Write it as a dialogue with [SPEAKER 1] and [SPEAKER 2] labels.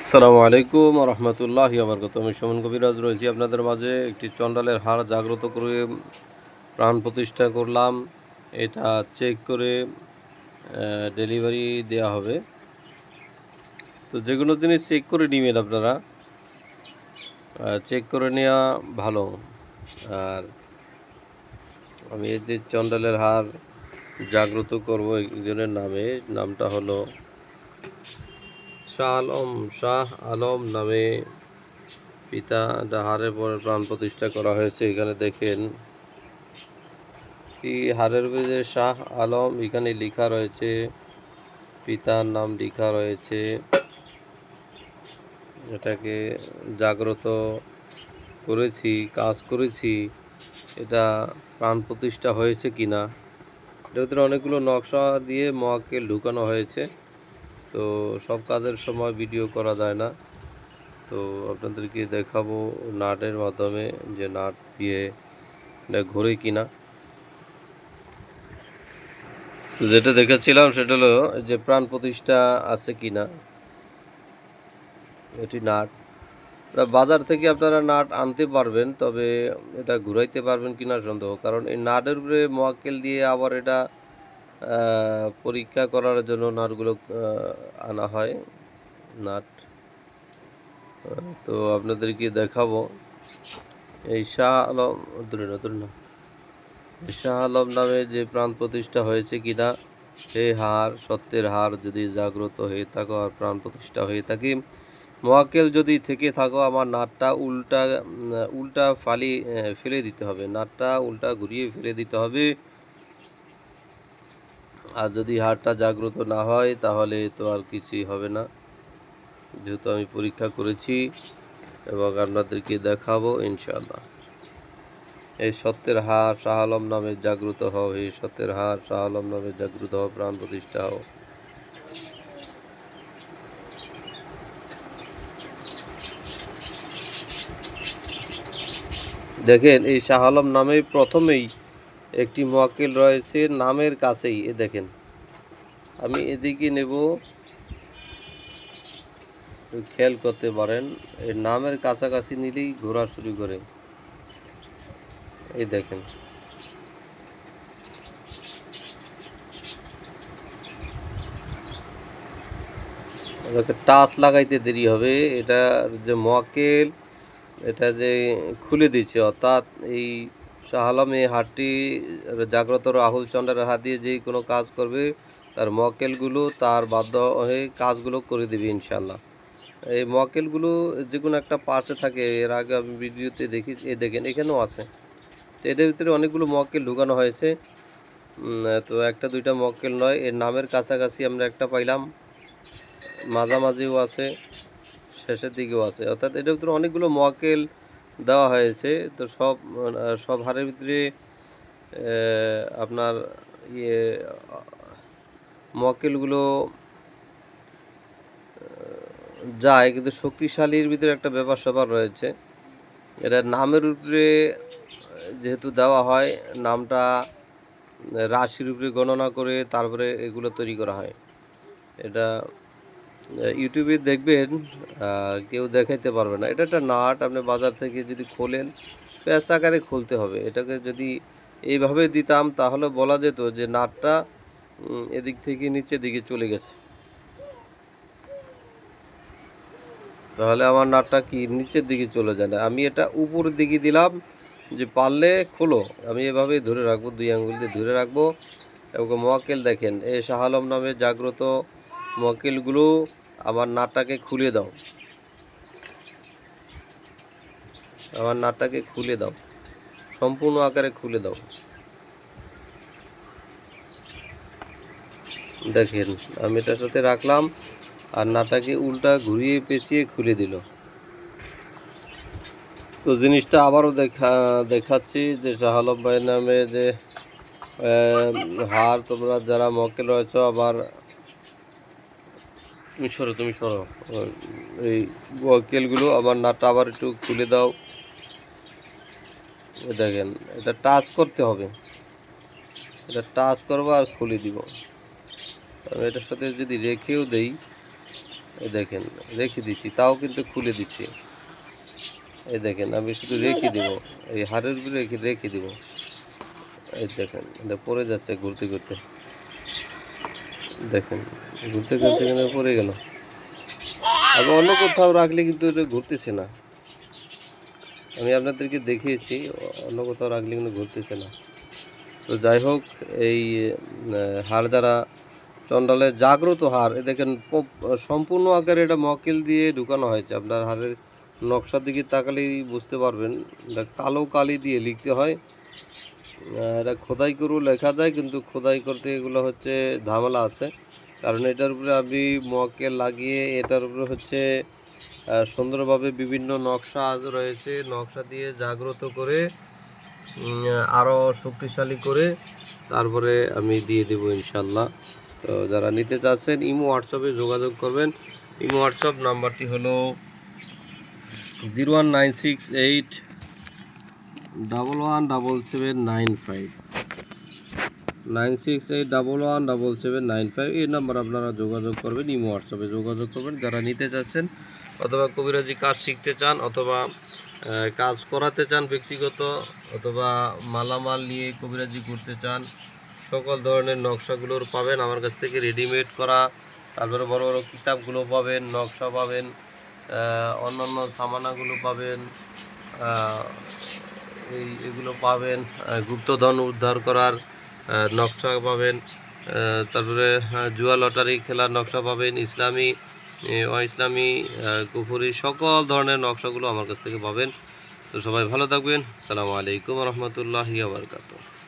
[SPEAKER 1] আসসালামু আলাইকুম রহমতুল্লাহি আবরকাত। আমি সুমন কবিরাজ রয়েছি আপনাদের মাঝে। একটি চন্ডালের হাড় জাগ্রত করে প্রাণ প্রতিষ্ঠা করলাম। এটা চেক করে ডেলিভারি দেওয়া হবে। তো যে কোনো জিনিস চেক করে নেবেন আপনারা, চেক করে নেওয়া ভালো। আর আমি এই যে চন্ডালের হাড় জাগ্রত করব একজনের নামে, নামটা হলো শাহ আলম নামে পিতা হাড়ের পরে প্রাণ প্রতিষ্ঠা করা হয়েছে। এখানে দেখেন কি হাড়ের উপরে শাহ আলম এখানে লেখা রয়েছে, পিতার নাম লেখা রয়েছে। এটাকে জাগ্রত করেছি, কাজ করেছি, এটা প্রাণ প্রতিষ্ঠা হয়েছে কিনা। এটার ভিতরে অনেকগুলো নকশা দিয়ে মোয়াক্কেল ঢুকানো হয়েছে। তো সব কাজের সময় ভিডিও করা যায় না, তো আপনাদেরকে দেখাবো নাটের মাধ্যমে যে নাট দিয়ে এটা ঘোরে কিনা। যেটা দেখেছিলাম সেটা হলো যে প্রাণ প্রতিষ্ঠা আছে কিনা। এটি নাট বাজার থেকে আপনারা নাট আনতে পারবেন, তবে এটা ঘুরাইতে পারবেন কিনা সন্দেহ, কারণ এই নাটের উপরে মোয়াক্কেল দিয়ে আবার এটা পরীক্ষা করার জন্য নাটগুলো আনা হয় নাট। তো আপনাদেরকে দেখাবো এই শাহ আলম শাহ আলম নামে যে প্রাণ প্রতিষ্ঠা হয়েছে কিনা। সেই হার সত্যের হার যদি জাগ্রত হয়ে থাকো আর প্রাণ প্রতিষ্ঠা হয়ে থাকি, মোয়াক্কেল যদি থেকে থাকো, আমার নাটটা উল্টা ফেলে দিতে হবে, নাটটা উল্টা ঘুরিয়ে ফেলে দিতে হবে। আর যদি হাড়টা জাগ্রত না হয় তাহলে তো আর কিছুই হবে না, যেহেতু আমি পরীক্ষা করেছি এবং আপনাদেরকে দেখাবো ইনশাআল্লাহ। এই সত্যের হার শাহ আলম নামে জাগ্রত হও, এই সত্যের হার শাহ আলম নামে জাগ্রত হও, প্রাণ প্রতিষ্ঠা হও। দেখেন এই শাহ আলম নামে প্রথমেই একটি মোয়াক্কেল রয়েছে নামের কাছেই। এ দেখেন, আমি এদিকে নেব, খেয়াল করতে পারেন এই নামের কাছাকাছি নিলেই ঘোরা শুরু করে। এই দেখেন, এটাকে টাচ লাগাইতে দেরি হবে। এটা যে মোয়াক্কেল এটা যে খুলে দিচ্ছে, অর্থাৎ এই শাহ আলম এই হাটটি জাগ্রত রাহুল চন্দ্রের হাত দিয়ে যে কোনো কাজ করবে, তার মোয়াক্কেলগুলো তার বাধ্য হয়ে কাজগুলো করে দেবে ইনশাল্লাহ। এই মোয়াক্কেলগুলো যে কোনো একটা পার্টে থাকে, এর আগে আমি ভিডিওতে দেখি, এ দেখেন এখানেও আছে। তো এদের ভিতরে অনেকগুলো মোয়াক্কেল ঢুকানো হয়েছে। তো একটা দুইটা মোয়াক্কেল নয়, এর নামের কাছাকাছি আমরা একটা পাইলাম, মাঝামাঝিও আছে, শেষের দিকেও আছে, অর্থাৎ এটার ভিতরে অনেকগুলো মোয়াক্কেল দেওয়া হয়েছে। তো সব হারের ভিতরে আপনার ইয়ে মোয়াক্কেলগুলো যায়, কিন্তু শক্তিশালীর ভিতরে একটা ব্যাপার স্যাপার রয়েছে। এটা নামের উপরে যেহেতু দেওয়া হয়, নামটা রাশির উপরে গণনা করে তারপরে এগুলো তৈরি করা হয়। এটা ইউটিউবে দেখবেন, কেউ দেখাইতে পারবে না। এটা একটা নাট, আপনি বাজার থেকে যদি খোলেন প্যাঁচ আকারে খুলতে হবে। এটাকে যদি এইভাবে দিতাম তাহলে বলা যেত যে নাটটা এদিক থেকে নিচের দিকে চলে গেছে, তাহলে আমার নাটটা কি নিচের দিকে চলে যায় না। আমি এটা উপরের দিকে দিলাম যে পারলে খোলো, আমি এভাবেই ধরে রাখবো, 2 আঙ্গুল দিয়ে ধরে রাখবো। এবং মোয়াক্কেল দেখেন, এই শাহ আলম নামে জাগ্রত মোয়াক্কেলগুলো আমার নাটটাকে খুলে দাও, আমার নাটটাকে খুলে দাও, সম্পূর্ণ আকারে খুলে দাও। দেখেন আমি এটার সাথে রাখলাম আর নাটটাকে উল্টা ঘুরিয়ে পেঁচিয়ে খুলে দিল। তো জিনিসটা আবারও দেখাচ্ছি যে শাহ আলম ভাইয়ের নামে যে হার, তোমরা যারা মক্কেল রয়েছ, আবার তুমি সরো এই মক্কেলগুলো আবার নাটটা আবার একটু খুলে দাও। দেখেন এটা টাচ করতে হবে, এটা টাচ করবো আর খুলে দিব। আমি এটার সাথে যদি রেখেও দেই, এই দেখেন রেখে দিচ্ছি, তাও কিন্তু খুলে দিচ্ছি। এই দেখেন আমি শুধু রেখে দিব, এই হাড়ের উপরে রেখে রেখে দিব। এই দেখেন এটা পড়ে যাচ্ছে ঘুরতে ঘুরতে, দেখেন ঘুরতে ঘুরতে কিন্তু পড়ে গেল। আমি অন্য কোথাও রাখলে কিন্তু এটা ঘুরতেছে না, আমি আপনাদেরকে দেখিয়েছি, অন্য কোথাও রাখলে কিন্তু ঘুরতেছে না। তো যাই হোক, এই হাড় দ্বারা চন্ডালের জাগ্রত হাড়, এ দেখেন সম্পূর্ণ আকারে এটা মক্কেল দিয়ে ঢুকানো হয়েছে। আপনার হাড়ের নকশার দিকে তাকালেই বুঝতে পারবেন, এটা কালো কালি দিয়ে লিখতে হয়। এটা খোদাই করেও লেখা যায়, কিন্তু খোদাই করতে এগুলো হচ্ছে ঝামেলা আছে, কারণ এটার উপরে আমি মক্কেল লাগিয়ে এটার উপরে হচ্ছে সুন্দরভাবে বিভিন্ন নকশা রয়েছে, নকশা দিয়ে জাগ্রত করে আরও শক্তিশালী করে তারপরে আমি দিয়ে দেবো ইনশাল্লাহ। তো যারা নিতে চাচ্ছেন ইমো হোয়াটসঅ্যাপে যোগাযোগ করবেন। ইমো হোয়াটসঅ্যাপ নাম্বারটি হলো 01968117795, 968117795। এই নাম্বার আপনারা যোগাযোগ করবেন, ইমো হোয়াটসঅ্যাপে যোগাযোগ করবেন যারা নিতে চাচ্ছেন, অথবা কবিরাজি কাজ শিখতে চান, অথবা কাজ করাতে চান ব্যক্তিগত, অথবা মালামাল নিয়ে কবিরাজি করতে চান। সকল ধরনের নকশাগুলোর পাবেন আমার কাছ থেকে, রেডিমেড করা, তারপরে বড় বড় কিতাবগুলো পাবেন, নকশা পাবেন, অন্যান্য সামানাগুলো পাবেন, এগুলো পাবেন, গুপ্তধন উদ্ধার করার নকশা পাবেন, তারপরে জুয়া লটারি খেলার নকশা পাবেন, ইসলামী অ-ইসলামী কুফরি সকল ধরনের নকশাগুলো আমার কাছ থেকে পাবেন। তো সবাই ভালো থাকবেন। আসসালামু আলাইকুম রহমতুল্লাহি ওয়া বারাকাতুহু।